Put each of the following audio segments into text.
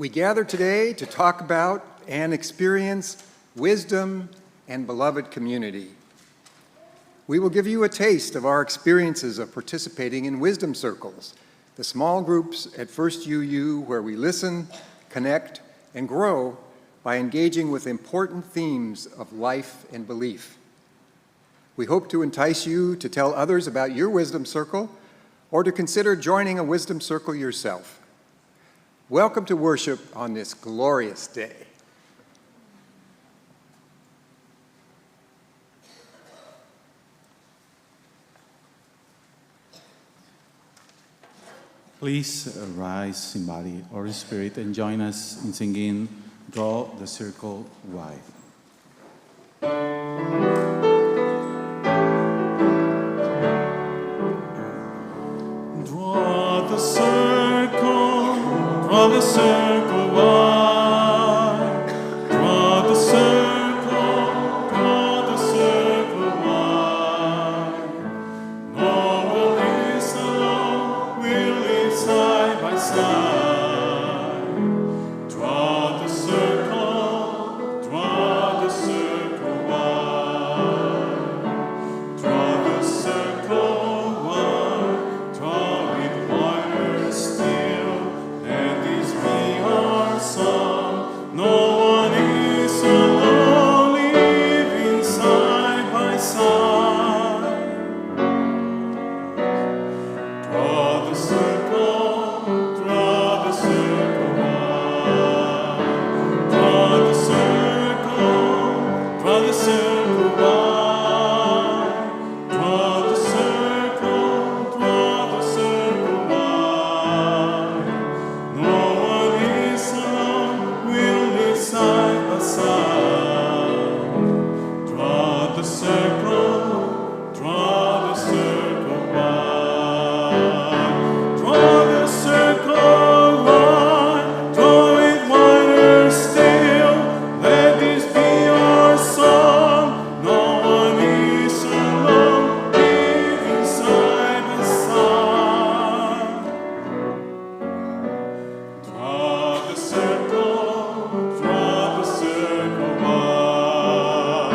We gather today to talk about and experience wisdom and beloved community. We will give you a taste of our experiences of participating in wisdom circles, the small groups at First UU where we listen, connect, and grow by engaging with important themes of life and belief. We hope to entice you to tell others about your wisdom circle or to consider joining a wisdom circle yourself. Welcome to worship on this glorious day. Please rise in body or in spirit and join us in singing Draw the Circle Wide. Draw the circle wide. Draw the circle wide. No one is alone, we live side by side. Draw the circle wide. Draw the circle wide. Draw with wire steel. Let this be our song. No one is alone, living side by side. Draw the circle wide. Draw the circle wide. Draw the circle wide. No one is alone, we'll live side by side. Draw the circle wide. Draw the circle wide. Draw it wider still. Let this be our song. No one is alone, living side by side. Draw the circle wide.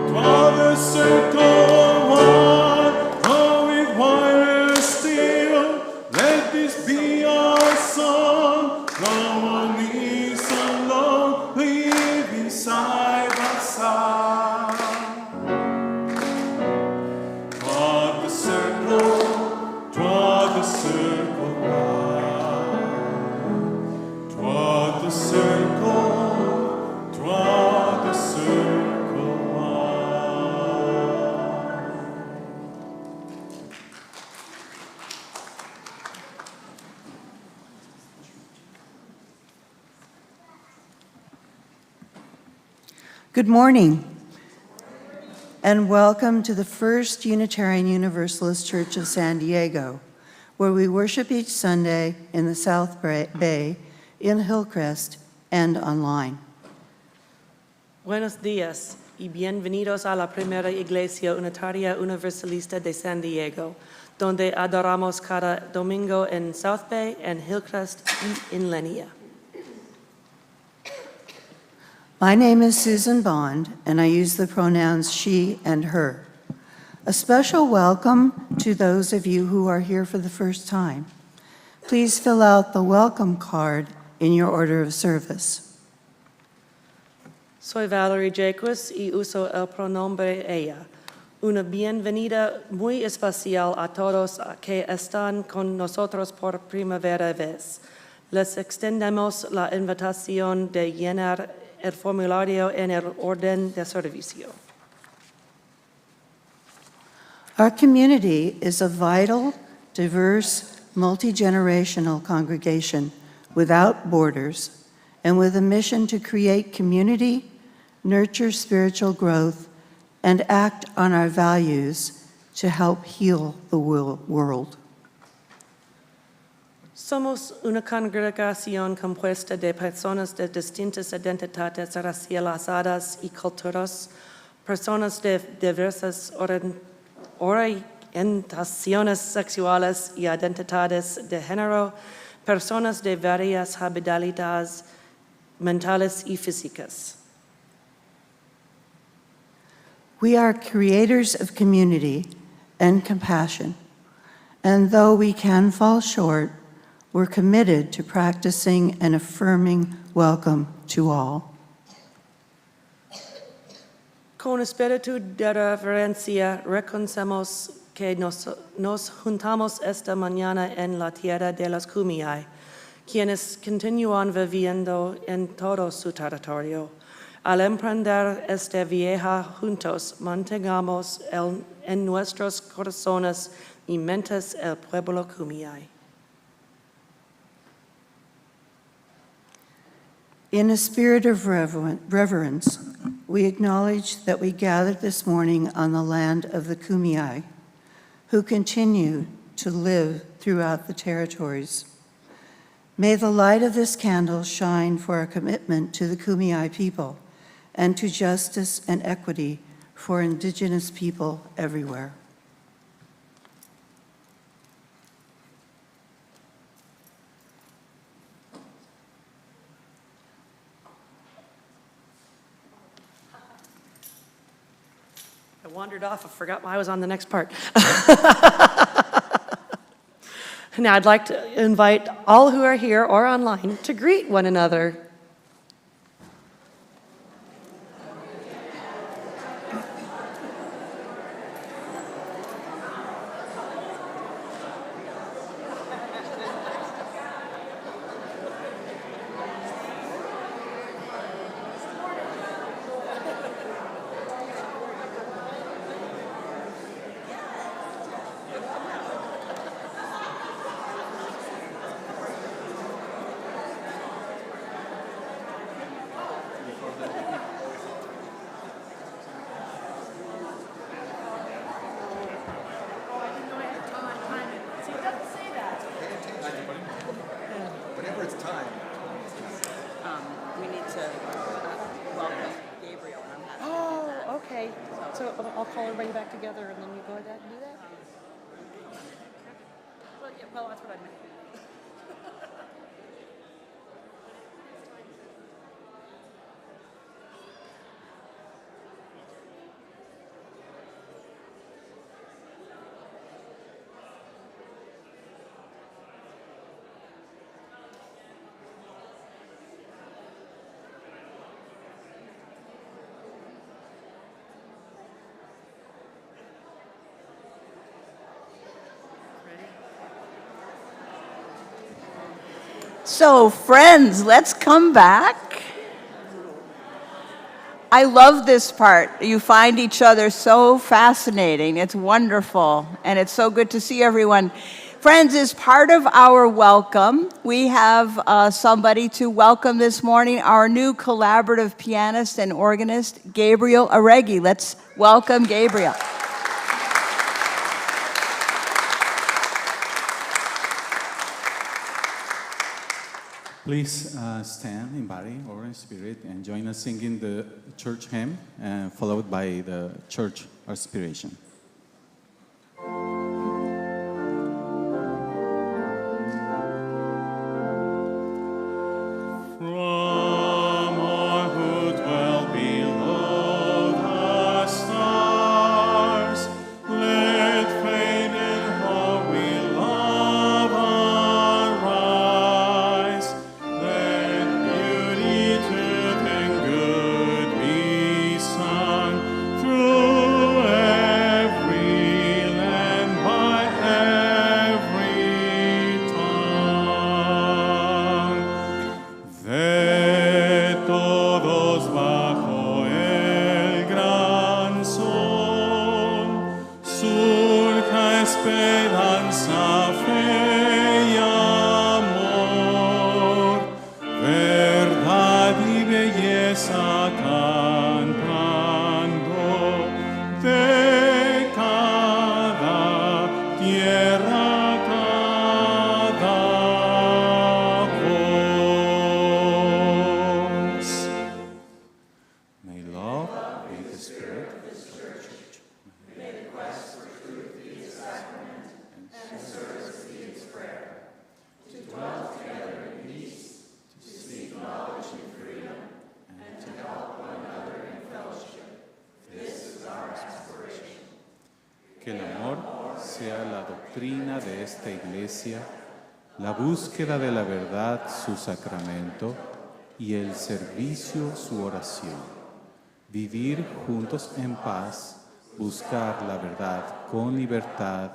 Draw the circle wide. Draw it wider still. Let this be our song. No one is alone, living side by side. Draw the circle wide. Draw the circle wide. Good morning, and welcome to the First Unitarian Universalist Church of San Diego, where we worship each Sunday in the South Bay, in Hillcrest, and online. Buenos días y bienvenidos a la primera Iglesia Unitaria Universalista de San Diego, donde adoramos cada domingo en South Bay and Hillcrest y en línea. My name is Susan Bond, and I use the pronouns she and her. A special welcome to those of you who are here for the first time. Please fill out the welcome card in your order of service. Soy Valerie Jaquez y uso el pronombre ella. Una bienvenida muy especial a todos que están con nosotros por primera vez. Les extendemos la invitación de llenar el formulario en el orden de servicio. Our community is a vital, diverse, multi-generational congregation without borders and with a mission to create community, nurture spiritual growth, and act on our values to help heal the world. Somos una congregación compuesta de personas de distintas identidades racializadas y culturas, personas de diversas orientaciones sexuales y identidades de género, personas de varias habilidades mentales y físicas. We are creators of community and compassion, and though we can fall short, we're committed to practicing an affirming welcome to all. Con espíritu de reverencia, reconocemos que nos juntamos esta mañana en la tierra de los Kumeyaay, quienes continúan viviendo en todo su territorio. Al emprender este viaje juntos, mantengamos en nuestros corazones y mentes el pueblo Kumeyaay. In a spirit of reverence, we acknowledge that we gathered this morning on the land of the Kumeyaay, who continue to live throughout the territories. May the light of this candle shine for our commitment to the Kumeyaay people and to justice and equity for Indigenous people everywhere. I wandered off. I forgot I was on the next part. Now I'd like to invite all who are here or online to greet one another. Whenever it's time. We need to welcome Gabriel. And I'm happy. Oh, okay. So I'll call everybody back together and then you go ahead and do that? Well, yeah, well, that's what I meant. So, friends, let's come back. I love this part. You find each other so fascinating. It's wonderful, and it's so good to see everyone. Friends, as part of our welcome, we have somebody to welcome this morning, our new collaborative pianist and organist, Gabriel Arregui. Let's welcome Gabriel. Please stand in body or in spirit and join us singing the church hymn, followed by the church aspiration. From all who dwell below the stars, let faith and hope we love arise. Let beauty, truth, and good be sung through every land by every tongue. De todos bajo el gran sol, surja esperanza, fe y amor, verdad y belleza cantando de cada tierra, cada voz. May love be the spirit of the church. Dwell Que el amor sea la doctrina de esta iglesia, la búsqueda de la verdad su sacramento y el servicio su oración. Vivir juntos en paz, buscar la verdad con libertad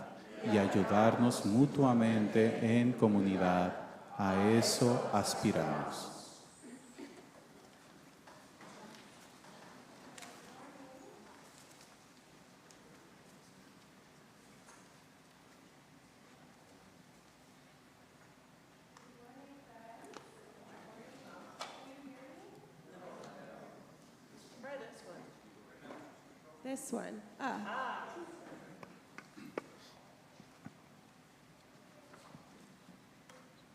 y ayudarnos mutuamente en comunidad. A eso aspiramos. This one.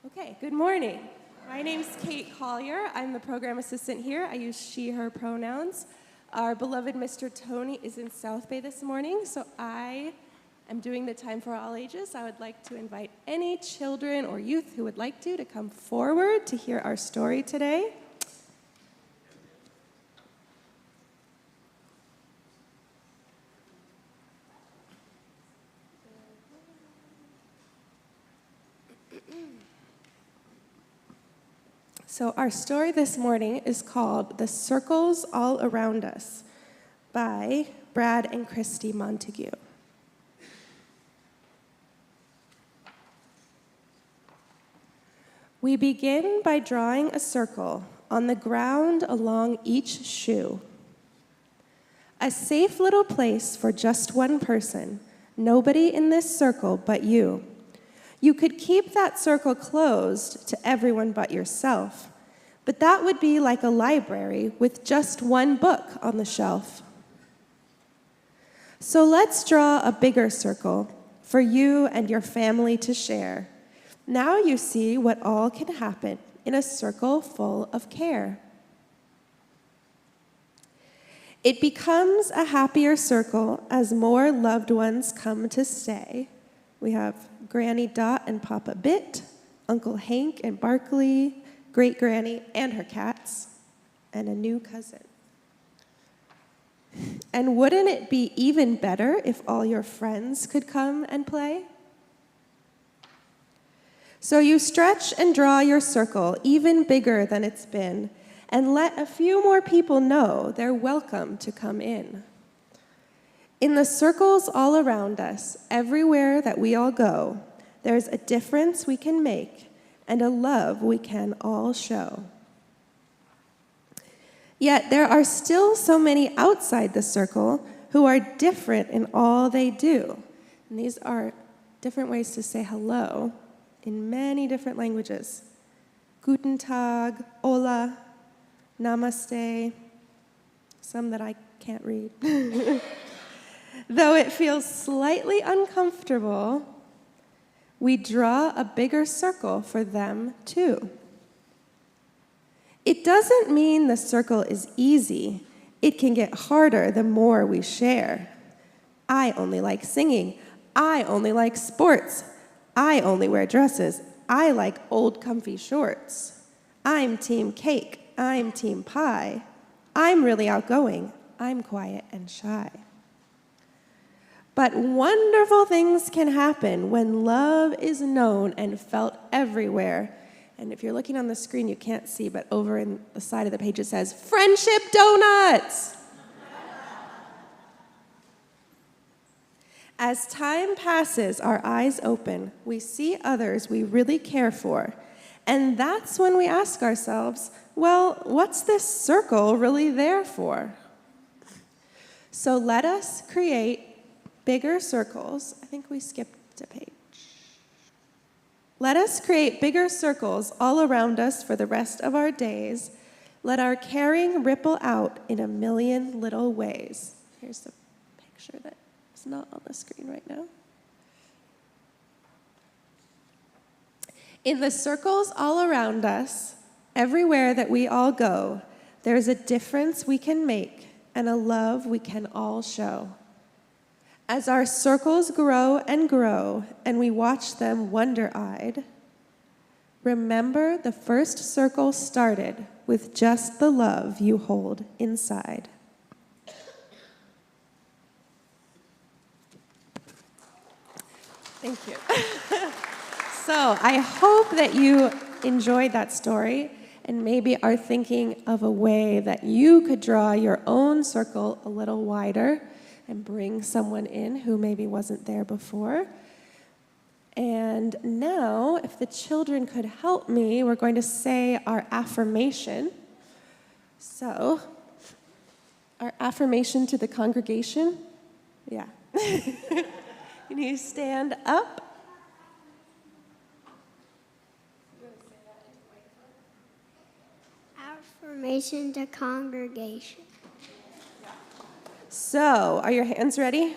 Okay, good morning. My name's Kate Collier. I'm the program assistant here. I use she, her pronouns. Our beloved Mr. Tony is in South Bay this morning, so I am doing the time for all ages. I would like to invite any children or youth who would like to come forward to hear our story today. So our story this morning is called The Circles All Around Us by Brad and Christy Montague. We begin by drawing a circle on the ground along each shoe. A safe little place for just one person, nobody in this circle but you. You could keep that circle closed to everyone but yourself, but that would be like a library with just one book on the shelf. So let's draw a bigger circle for you and your family to share. Now you see what all can happen in a circle full of care. It becomes a happier circle as more loved ones come to stay. We have Granny Dot and Papa Bit, Uncle Hank and Barkley, Great Granny and her cats, and a new cousin. And wouldn't it be even better if all your friends could come and play? So you stretch and draw your circle even bigger than it's been, and let a few more people know they're welcome to come in. In the circles all around us, everywhere that we all go, there's a difference we can make and a love we can all show. Yet there are still so many outside the circle who are different in all they do. And these are different ways to say hello in many different languages. Guten Tag, hola, namaste, some that I can't read. Though it feels slightly uncomfortable, we draw a bigger circle for them too. It doesn't mean the circle is easy. It can get harder the more we share. I only like singing. I only like sports. I only wear dresses. I like old comfy shorts. I'm team cake. I'm team pie. I'm really outgoing. I'm quiet and shy. But wonderful things can happen when love is known and felt everywhere. And if you're looking on the screen, you can't see, but over in the side of the page it says, Friendship Donuts! As time passes, our eyes open. We see others we really care for. And that's when we ask ourselves, well, what's this circle really there for? So let us create bigger circles. I think we skipped a page. Let us create bigger circles all around us for the rest of our days. Let our caring ripple out in a million little ways. Here's the picture that is not on the screen right now. In the circles all around us, everywhere that we all go, there's a difference we can make and a love we can all show. As our circles grow and we watch them wonder-eyed, remember the first circle started with just the love you hold inside. Thank you. So I hope that you enjoyed that story and maybe are thinking of a way that you could draw your own circle a little wider and bring someone in who maybe wasn't there before. And now, if the children could help me, we're going to say our affirmation. So, our affirmation to the congregation. Yeah. Can you stand up? Affirmation to congregation. So, are your hands ready?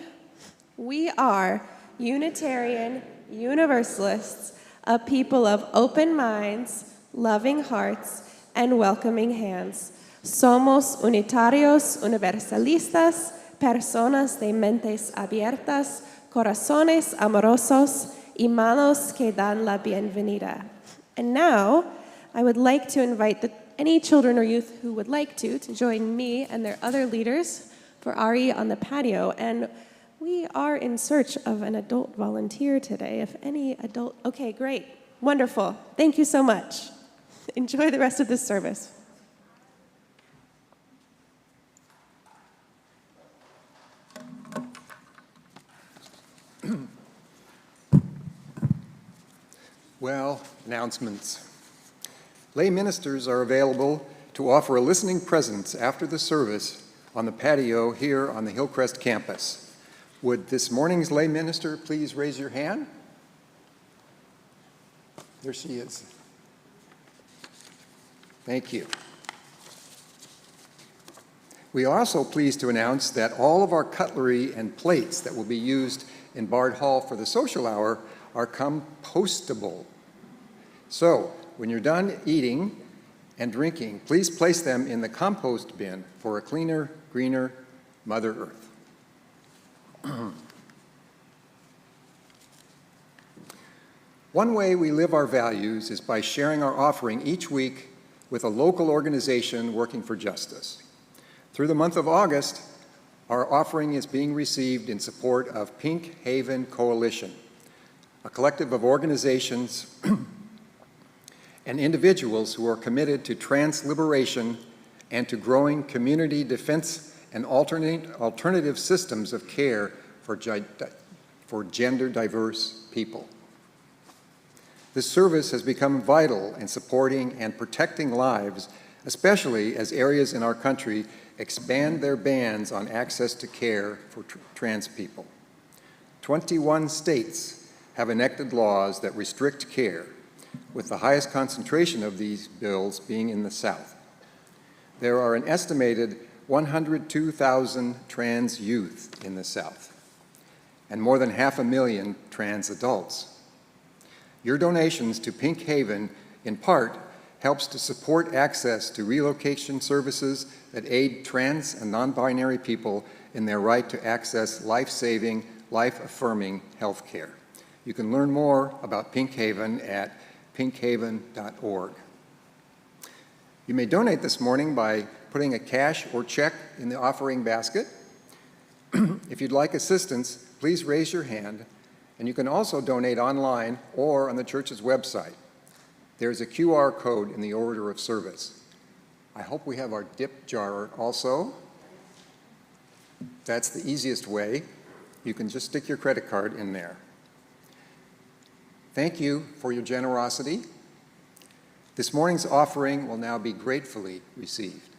We are Unitarian Universalists, a people of open minds, loving hearts, and welcoming hands. Somos unitarios universalistas, personas de mentes abiertas, corazones amorosos y manos que dan la bienvenida. And now, I would like to invite any children or youth who would like to join me and their other leaders for Ari on the patio. And we are in search of an adult volunteer today. If any adult, okay, great, wonderful. Thank you so much. Enjoy the rest of this service. Well, announcements. Lay ministers are available to offer a listening presence after the service on the patio here on the Hillcrest campus. Would this morning's lay minister please raise your hand? There she is. Thank you. We are also pleased to announce that all of our cutlery and plates that will be used in Bard Hall for the social hour are compostable. So, when you're done eating and drinking, please place them in the compost bin for a cleaner, greener Mother Earth. One way we live our values is by sharing our offering each week with a local organization working for justice. Through the month of August, our offering is being received in support of Pink Haven Coalition, a collective of organizations and individuals who are committed to trans liberation and to growing community defense and alternative systems of care for gender diverse people. This service has become vital in supporting and protecting lives, especially as areas in our country expand their bans on access to care for trans people. 21 states have enacted laws that restrict care, with the highest concentration of these bills being in the South. There are an estimated 102,000 trans youth in the South, and more than 500,000 trans adults. Your donations to Pink Haven, in part, helps to support access to relocation services that aid trans and non-binary people in their right to access life-saving, life-affirming health care. You can learn more about Pink Haven at pinkhaven.org. You may donate this morning by putting a cash or check in the offering basket. If you'd like assistance, please raise your hand, and you can also donate online or on the church's website. There's a QR code in the order of service. I hope we have our dip jar also. That's the easiest way. You can just stick your credit card in there. Thank you for your generosity. This morning's offering will now be gratefully received.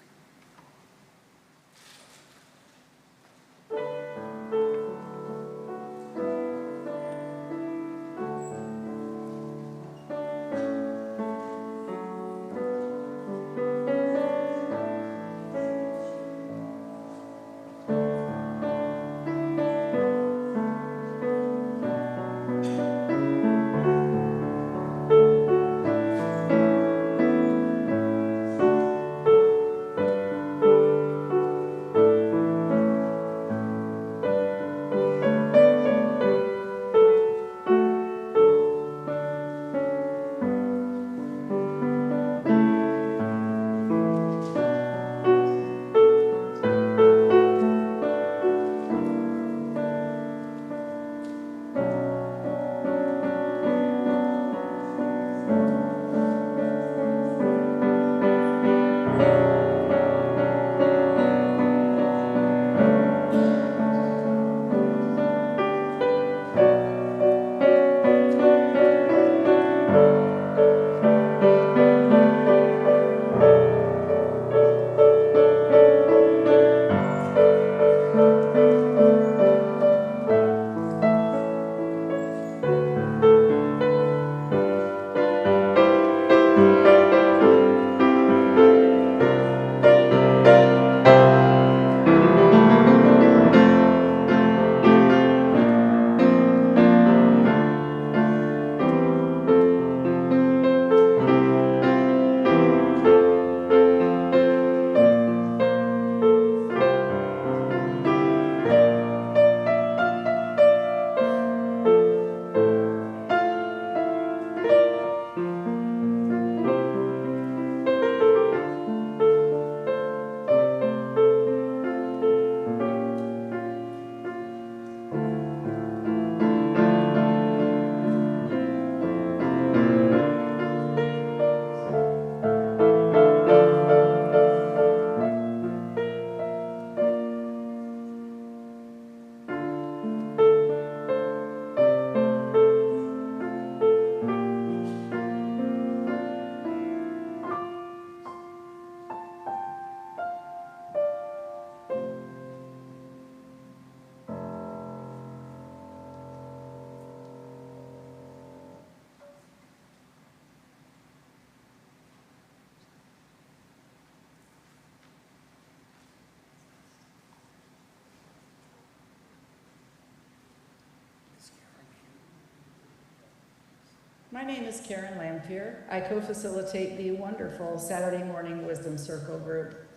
My name is Karen Lampier. I co-facilitate the wonderful Saturday Morning Wisdom Circle group.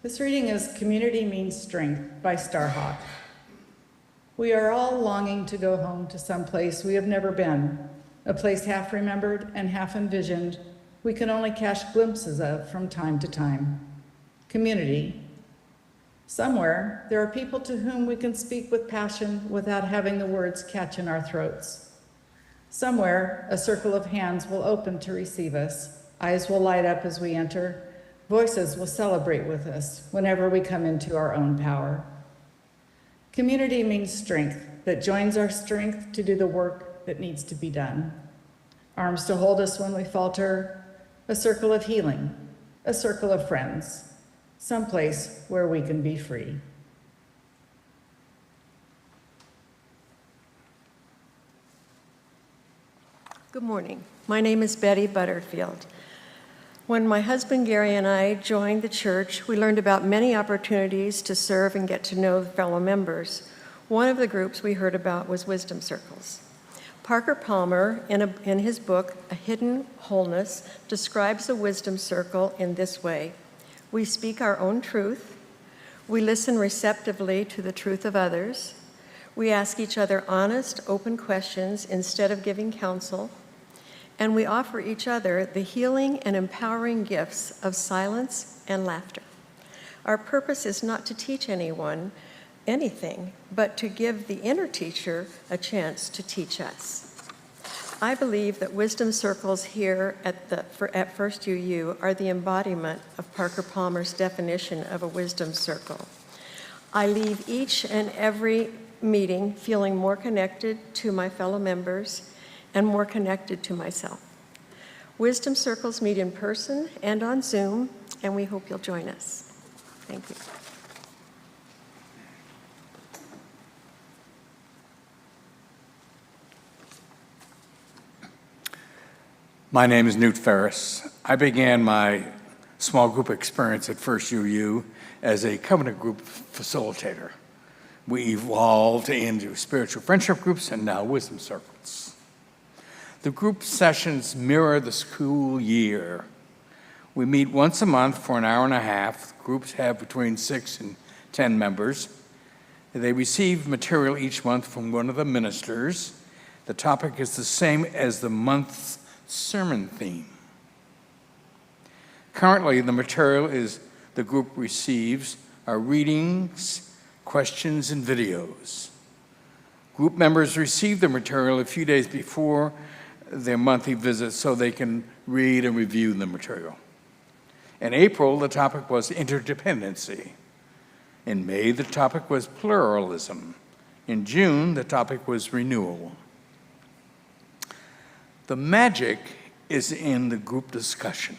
This reading is Community Means Strength by Starhawk. We are all longing to go home to some place we have never been, a place half remembered and half envisioned we can only catch glimpses of from time to time. Community. Somewhere, there are people to whom we can speak with passion without having the words catch in our throats. Somewhere, a circle of hands will open to receive us, eyes will light up as we enter, voices will celebrate with us whenever we come into our own power. Community means strength that joins our strength to do the work that needs to be done. Arms to hold us when we falter, a circle of healing, a circle of friends, someplace where we can be free. Good morning. My name is Betty Butterfield. When my husband Gary and I joined the church, we learned about many opportunities to serve and get to know fellow members. One of the groups we heard about was Wisdom Circles. Parker Palmer, in his book, A Hidden Wholeness, describes a wisdom circle in this way. We speak our own truth. We listen receptively to the truth of others. We ask each other honest, open questions instead of giving counsel. And we offer each other the healing and empowering gifts of silence and laughter. Our purpose is not to teach anyone anything, but to give the inner teacher a chance to teach us. I believe that wisdom circles here at First UU are the embodiment of Parker Palmer's definition of a wisdom circle. I leave each and every meeting feeling more connected to my fellow members and more connected to myself. Wisdom circles meet in person and on Zoom, and we hope you'll join us. Thank you. My name is Newt Ferris. I began my small group experience at First UU as a covenant group facilitator. We evolved into spiritual friendship groups and now wisdom circles. The group sessions mirror the school year. We meet once a month for an hour and a half. Groups have between 6 and 10 members. They receive material each month from one of the ministers. The topic is the same as the month's sermon theme. Currently, the material the group receives are readings, questions, and videos. Group members receive the material a few days before their monthly visit so they can read and review the material. In April, the topic was interdependency. In May, the topic was pluralism. In June, the topic was renewal. The magic is in the group discussion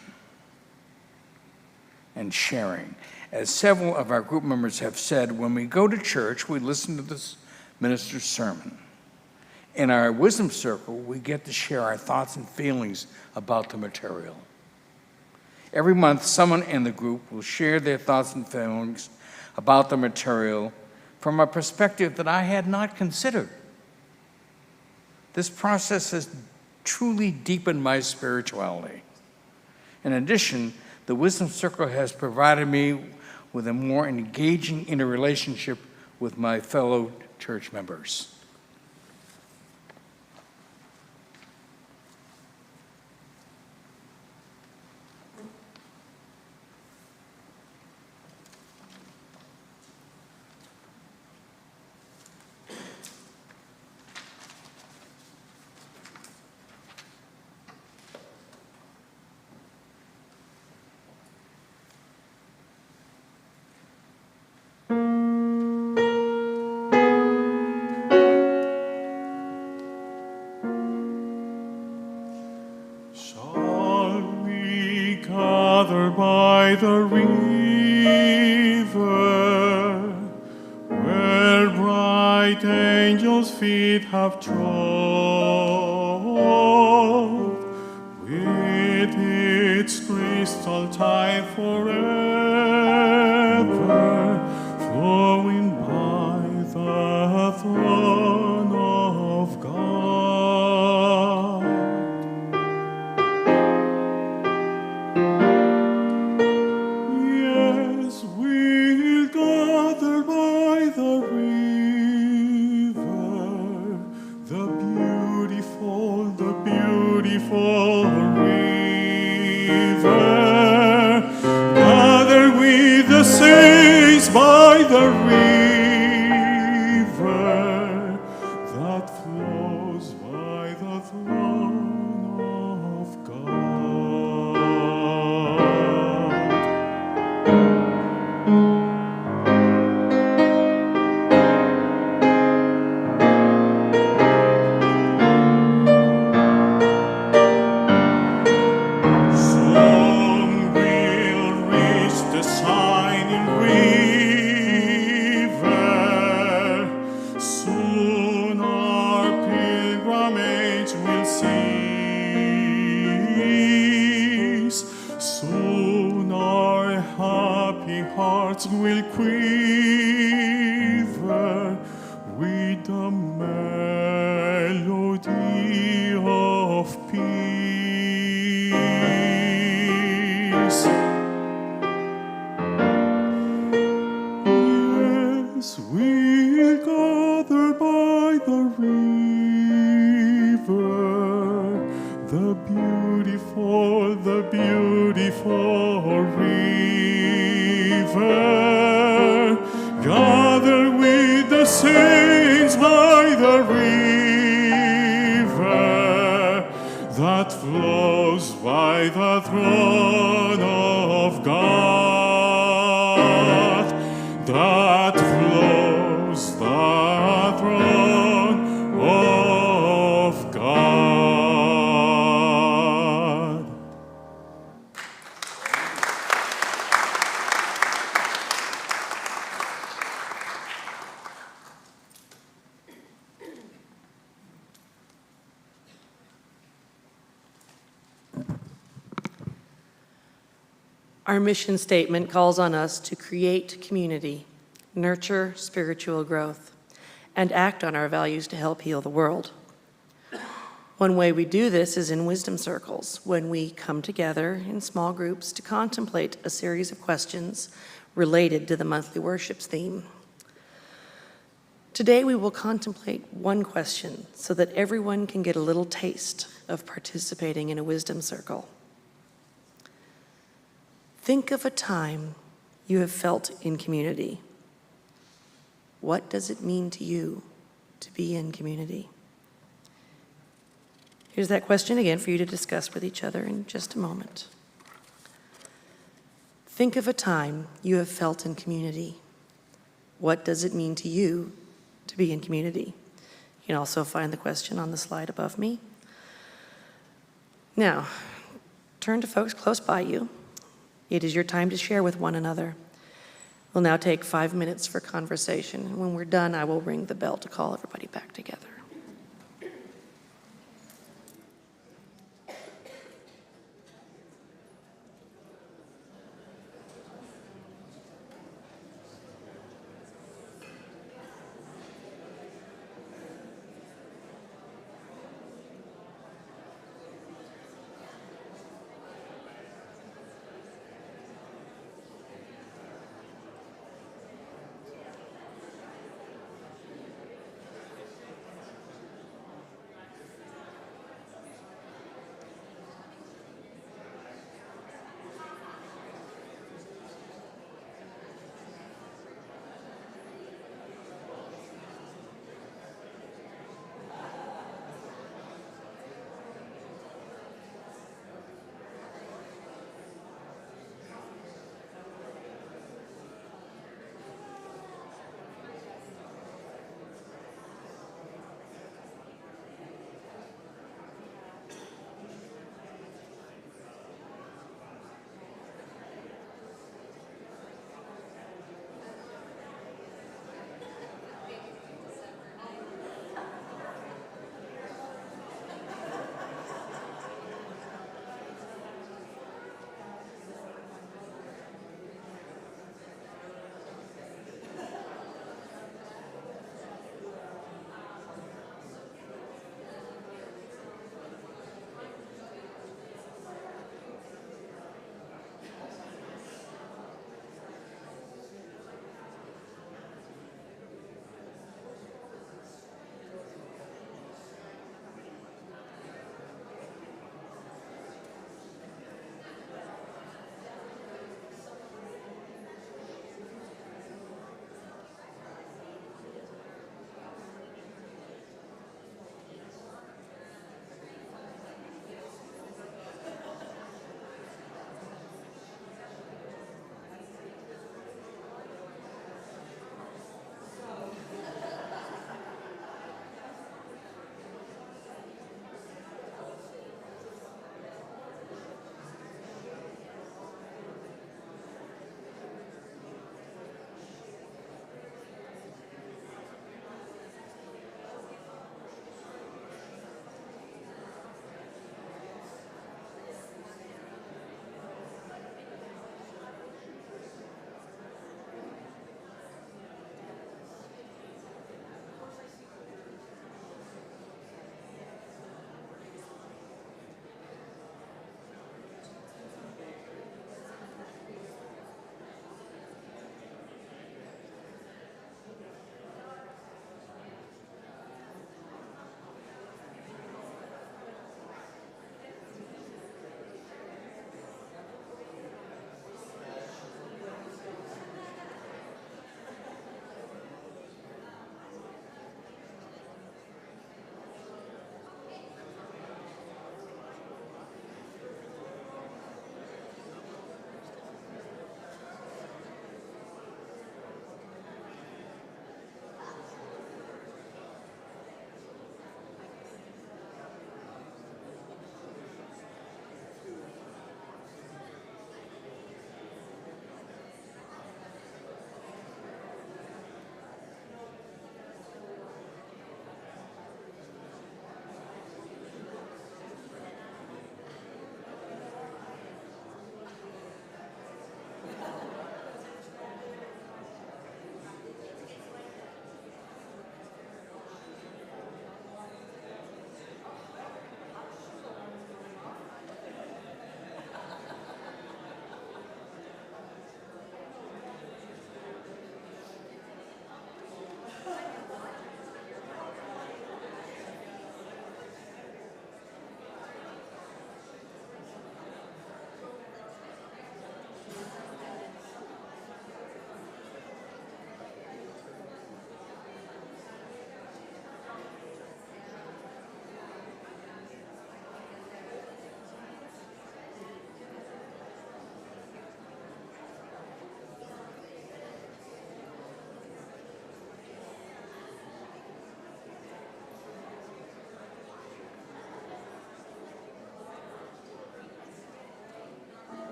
and sharing. As several of our group members have said, when we go to church, we listen to this minister's sermon. In our wisdom circle, we get to share our thoughts and feelings about the material. Every month, someone in the group will share their thoughts and feelings about the material from a perspective that I had not considered. This process has truly deepened my spirituality. In addition, the wisdom circle has provided me with a more engaging interrelationship with my fellow church members. By the river, where bright angels' feet have trod, with its crystal tide forever flowing by the throne of God. saints by the river that flows by the throne of God. Soon we'll reach the shining river. Soon our pilgrimage will cease. Soon our happy hearts will quiver with the melody of peace. Yes, we'll gather by the river, the beautiful river. Gather with the saints by the river that flows by the throne of God. That flows the throne of God. Our mission statement calls on us to create community, nurture spiritual growth, and act on our values to help heal the world. One way we do this is in wisdom circles, when we come together in small groups to contemplate a series of questions related to the monthly worships theme. Today we will contemplate one question so that everyone can get a little taste of participating in a wisdom circle. Think of a time you have felt in community. What does it mean to you to be in community? Here's that question again for you to discuss with each other in just a moment. Think of a time you have felt in community. What does it mean to you to be in community? You can also find the question on the slide above me. Now, turn to folks close by you. It is your time to share with one another. We'll now take 5 minutes for conversation, and when we're done, I will ring the bell to call everybody back together.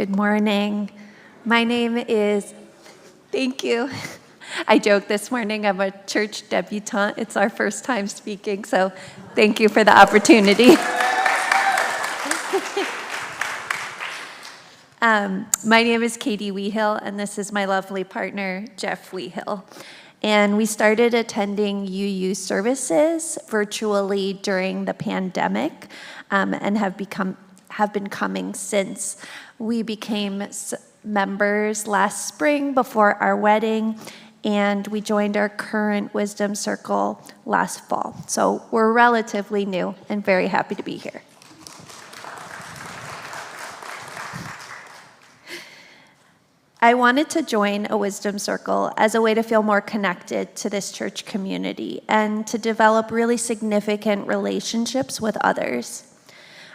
Good morning. My name is, thank you. I joked this morning, I'm a church debutante. It's our first time speaking, so thank you for the opportunity. My name is Katie Weehill, and this is my lovely partner, Jeff Weehill. And we started attending UU services virtually during the pandemic, and have been coming since. We became members last spring before our wedding, and we joined our current Wisdom Circle last fall. So we're relatively new and very happy to be here. I wanted to join a Wisdom Circle as a way to feel more connected to this church community and to develop really significant relationships with others.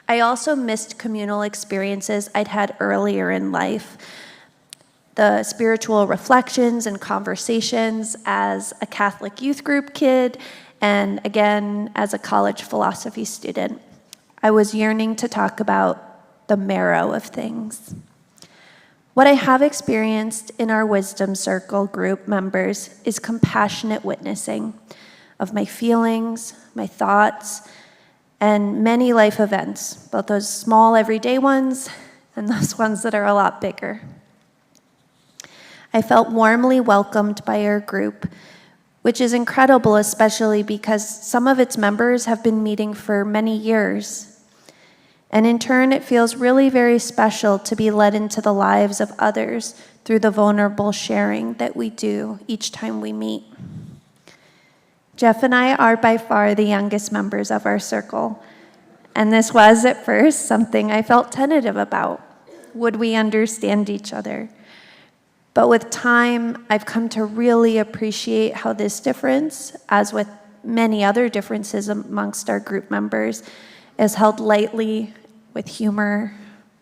I also missed communal experiences I'd had earlier in life, the spiritual reflections and conversations as a Catholic youth group kid, and again, as a college philosophy student. I was yearning to talk about the marrow of things. What I have experienced in our Wisdom Circle group members is compassionate witnessing of my feelings, my thoughts, and many life events, both those small everyday ones and those ones that are a lot bigger. I felt warmly welcomed by our group, which is incredible, especially because some of its members have been meeting for many years. And in turn, it feels really very special to be led into the lives of others through the vulnerable sharing that we do each time we meet. Jeff and I are by far the youngest members of our circle, and this was at first something I felt tentative about. Would we understand each other? But with time, I've come to really appreciate how this difference, as with many other differences amongst our group members, is held lightly, with humor,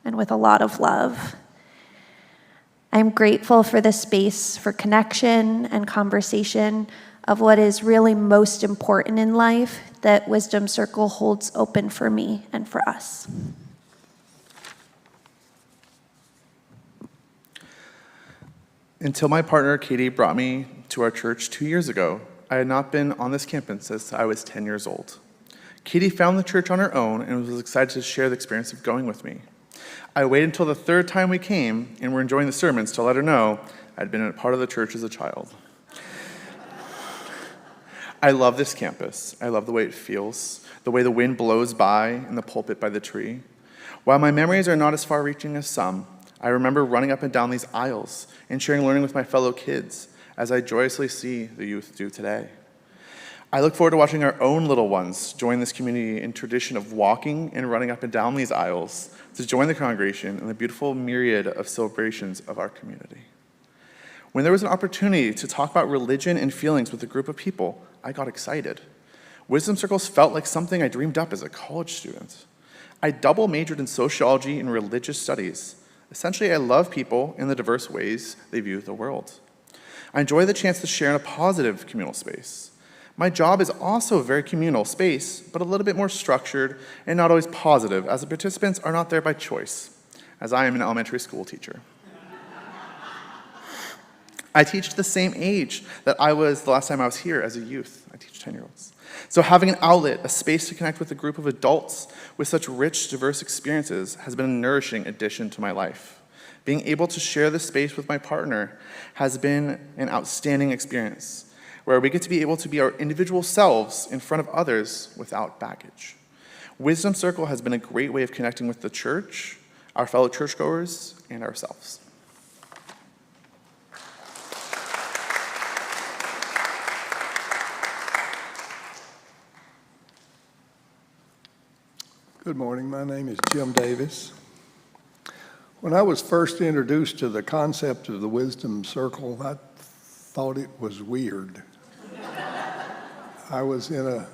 and with a lot of love. I'm grateful for the space for connection and conversation of what is really most important in life that Wisdom Circle holds open for me and for us. Until my partner Katie brought me to our church 2 years ago, I had not been on this campus since I was 10 years old. Katie found the church on her own and was excited to share the experience of going with me. I waited until the third time we came and were enjoying the sermons to let her know I'd been a part of the church as a child. I love this campus. I love the way it feels, the way the wind blows by in the pulpit by the tree. While my memories are not as far-reaching as some, I remember running up and down these aisles and sharing learning with my fellow kids, as I joyously see the youth do today. I look forward to watching our own little ones join this community in tradition of walking and running up and down these aisles to join the congregation in the beautiful myriad of celebrations of our community. When there was an opportunity to talk about religion and feelings with a group of people, I got excited. Wisdom Circles felt like something I dreamed up as a college student. I double majored in sociology and religious studies. Essentially, I love people in the diverse ways they view the world. I enjoy the chance to share in a positive communal space. My job is also a very communal space, but a little bit more structured and not always positive, as the participants are not there by choice, as I am an elementary school teacher. I teach the same age that I was the last time I was here as a youth. I teach 10-year-olds. So having an outlet, a space to connect with a group of adults with such rich, diverse experiences has been a nourishing addition to my life. Being able to share this space with my partner has been an outstanding experience, where we get to be able to be our individual selves in front of others without baggage. Wisdom Circle has been a great way of connecting with the church, our fellow churchgoers, and ourselves. Good morning. My name is Jim Davis. When I was first introduced to the concept of the Wisdom Circle, I thought it was weird. I was in a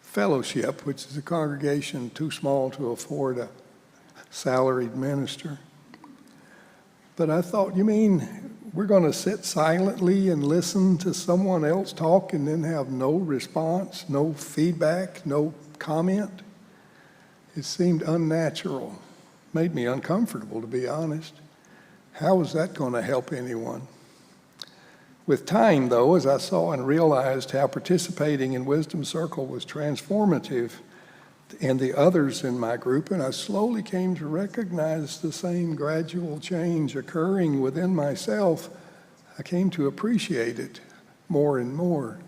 fellowship, which is a congregation too small to afford a salaried minister. But I thought, you mean we're going to sit silently and listen to someone else talk and then have no response, no feedback, no comment? It seemed unnatural. made me uncomfortable, to be honest. How was that going to help anyone? With time, though, as I saw and realized how participating in Wisdom Circle was transformative and the others in my group, and I slowly came to recognize the same gradual change occurring within myself, I came to appreciate it more and more.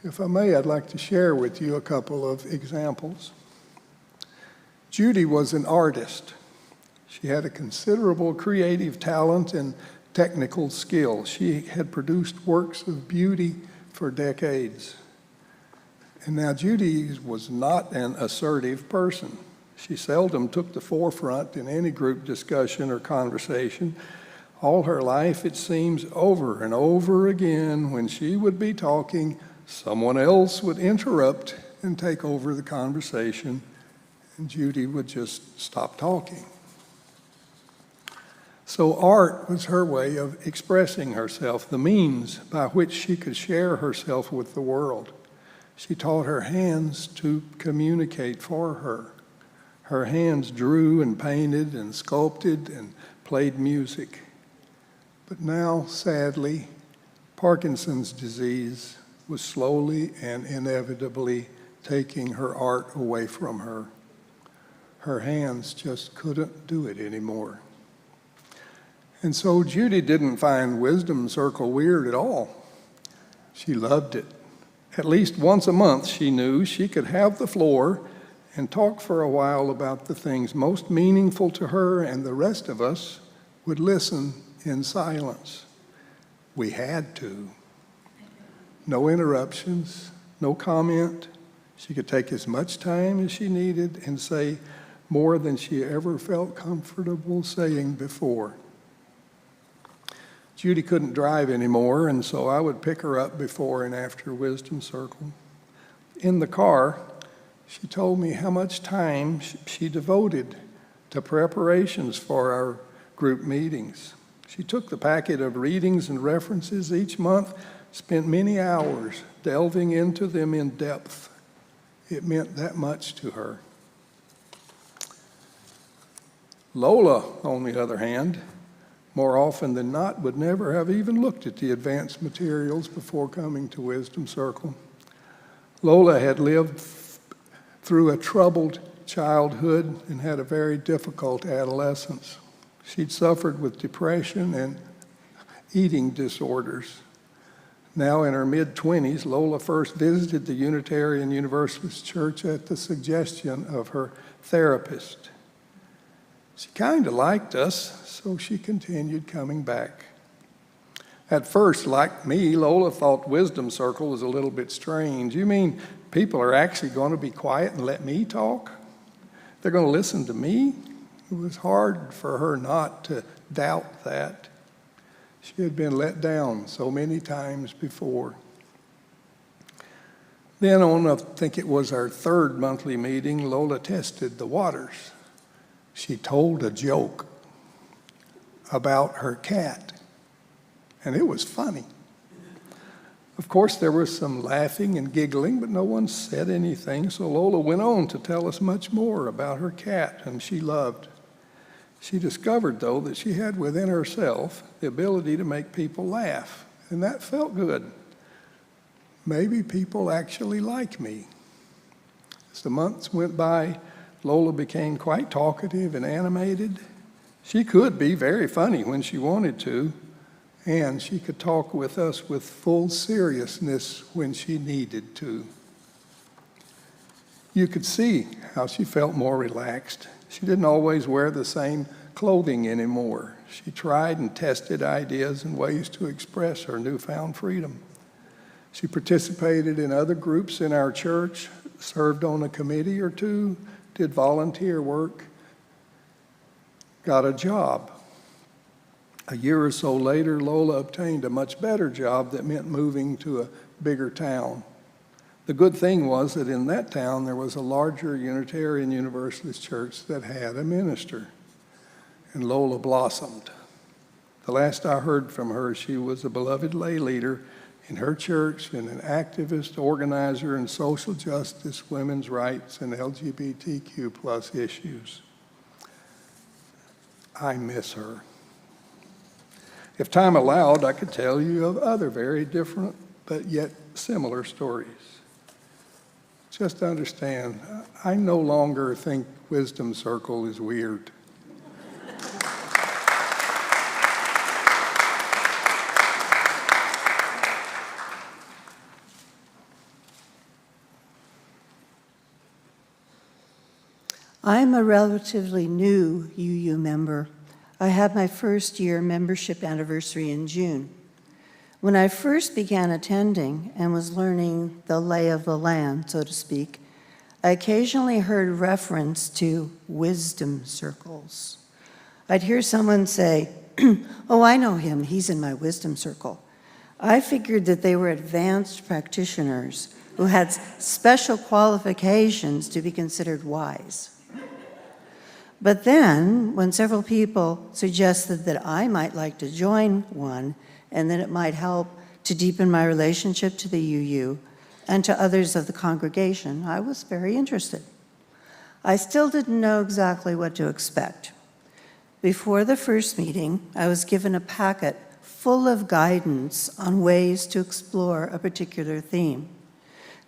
If I may, I'd like to share with you a couple of examples. Judy was an artist. She had a considerable creative talent and technical skill. She had produced works of beauty for decades. And now Judy was not an assertive person. She seldom took the forefront in any group discussion or conversation. All her life, it seems, over and over again, when she would be talking, someone else would interrupt and take over the conversation, and Judy would just stop talking. So art was her way of expressing herself, the means by which she could share herself with the world. She taught her hands to communicate for her. Her hands drew and painted and sculpted and played music. But now, sadly, Parkinson's disease was slowly and inevitably taking her art away from her. Her hands just couldn't do it anymore. And so Judy didn't find Wisdom Circle weird at all. She loved it. At least once a month, she knew she could have the floor and talk for a while about the things most meaningful to her, and the rest of us would listen in silence. We had to. No interruptions, no comment. She could take as much time as she needed and say more than she ever felt comfortable saying before. Judy couldn't drive anymore, and so I would pick her up before and after Wisdom Circle. In the car, she told me how much time she devoted to preparations for our group meetings. She took the packet of readings and references each month, spent many hours delving into them in depth. It meant that much to her. Lola, on the other hand, more often than not, would never have even looked at the advanced materials before coming to Wisdom Circle. Lola had lived through a troubled childhood and had a very difficult adolescence. She'd suffered with depression and eating disorders. Now in her mid-20s, Lola first visited the Unitarian Universalist Church at the suggestion of her therapist. She kind of liked us, so she continued coming back. At first, like me, Lola thought Wisdom Circle was a little bit strange. You mean people are actually going to be quiet and let me talk? They're going to listen to me? It was hard for her not to doubt that. She had been let down so many times before. Then on, I think it was our third monthly meeting, Lola tested the waters. She told a joke about her cat, and it was funny. Of course, there was some laughing and giggling, but no one said anything, so Lola went on to tell us much more about her cat, whom she loved. She discovered, though, that she had within herself the ability to make people laugh, and that felt good. Maybe people actually like me. As the months went by, Lola became quite talkative and animated. She could be very funny when she wanted to, and she could talk with us with full seriousness when she needed to. You could see how she felt more relaxed. She didn't always wear the same clothing anymore. She tried and tested ideas and ways to express her newfound freedom. She participated in other groups in our church, served on a committee or two, did volunteer work, got a job. A year or so later, Lola obtained a much better job that meant moving to a bigger town. The good thing was that in that town there was a larger Unitarian Universalist church that had a minister, and Lola blossomed. The last I heard from her, she was a beloved lay leader in her church and an activist, organizer in social justice, women's rights, and LGBTQ+ issues. I miss her. If time allowed, I could tell you of other very different but yet similar stories. Just understand, I no longer think Wisdom Circle is weird. I'm a relatively new UU member. I had my first year membership anniversary in June. When I first began attending and was learning the lay of the land, so to speak, I occasionally heard reference to wisdom circles. I'd hear someone say, "Oh, I know him, he's in my wisdom circle." I figured that they were advanced practitioners who had special qualifications to be considered wise. But then, when several people suggested that I might like to join one and that it might help to deepen my relationship to the UU and to others of the congregation, I was very interested. I still didn't know exactly what to expect. Before the first meeting, I was given a packet full of guidance on ways to explore a particular theme.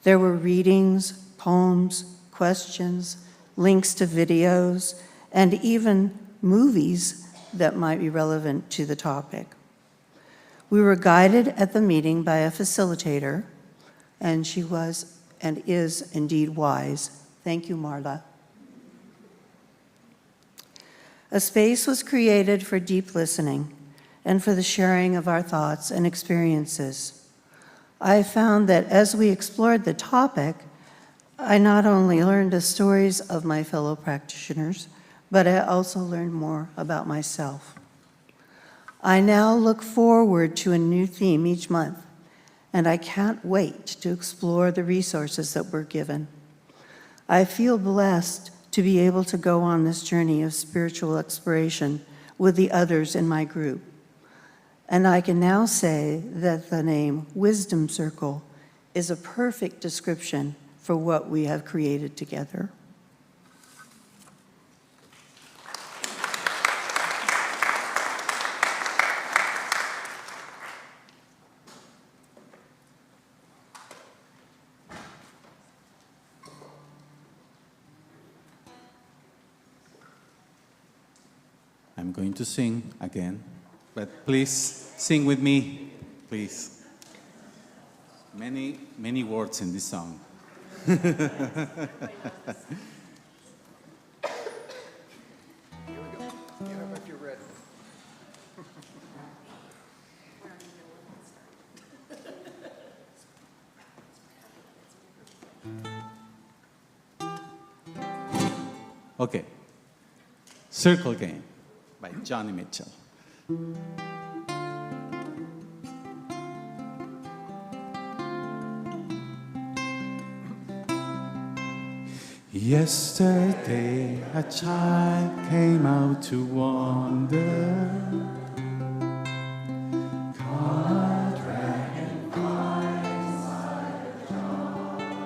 There were readings, poems, questions, links to videos, and even movies that might be relevant to the topic. We were guided at the meeting by a facilitator, and she was and is indeed wise. Thank you, Marla. A space was created for deep listening and for the sharing of our thoughts and experiences. I found that as we explored the topic, I not only learned the stories of my fellow practitioners, but I also learned more about myself. I now look forward to a new theme each month, and I can't wait to explore the resources that we're given. I feel blessed to be able to go on this journey of spiritual exploration with the others in my group. And I can now say that the name Wisdom Circle is a perfect description for what we have created together. I'm going to sing again, but please sing with me, please. Many words in this song. Here we go. Get up if you're ready. Okay. Circle Game by Johnny Mitchell. Yesterday a child came out to wander.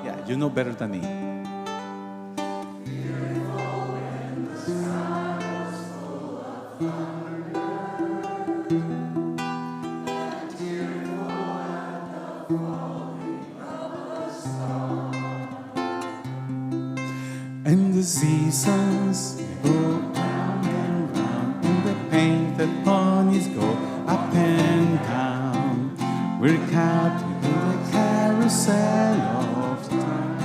Yeah, you know better than me. And the seasons go round and round, and the painted ponies go up and down. We're captive in the carousel of time.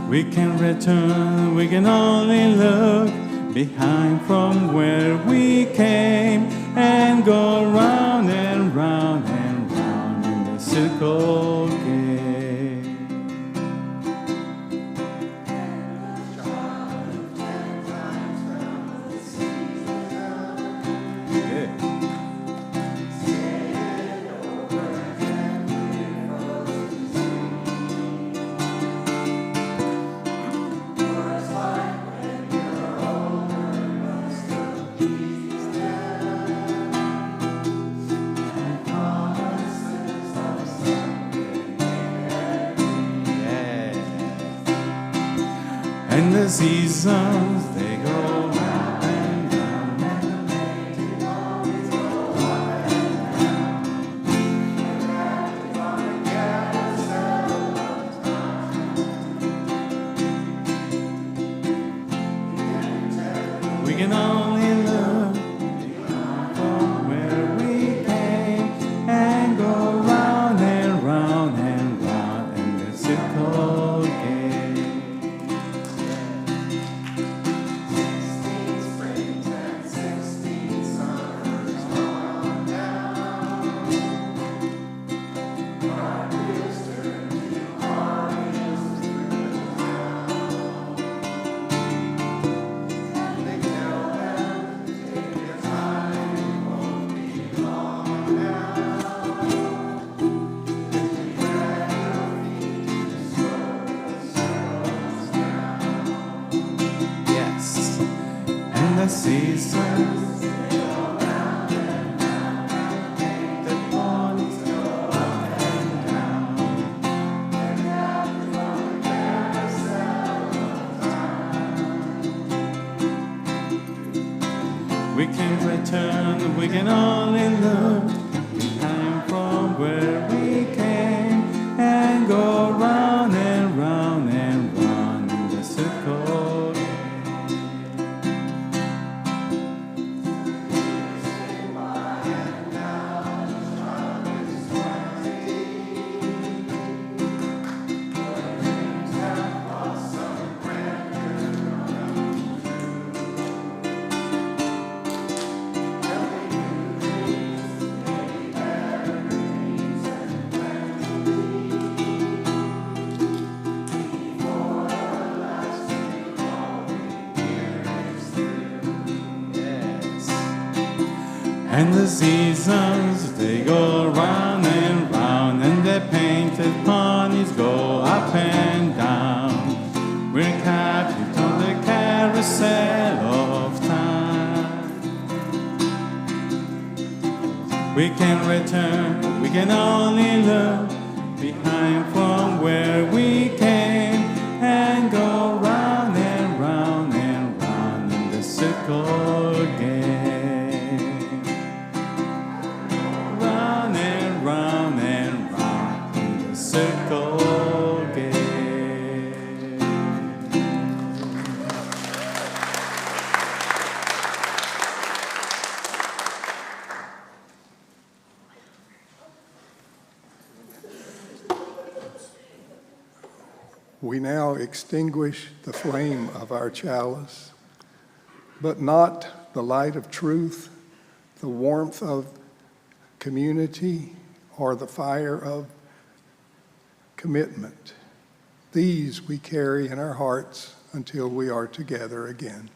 We can return, we can only look behind from where we came and go round and round and round in the circle game. And the seasons, they seasons we can return, we can only look behind from where we came and go round and round and round in the circle. And the seasons, they go round and the painted ponies go up and down. We're captive on the carousel of time. We can return, we can only look behind from where we came and go round and round and round in the circle again. Round and round in the circle again. We now extinguish the flame of our chalice, but not the light of truth, the warmth of community, or the fire of commitment. These we carry in our hearts until we are together again.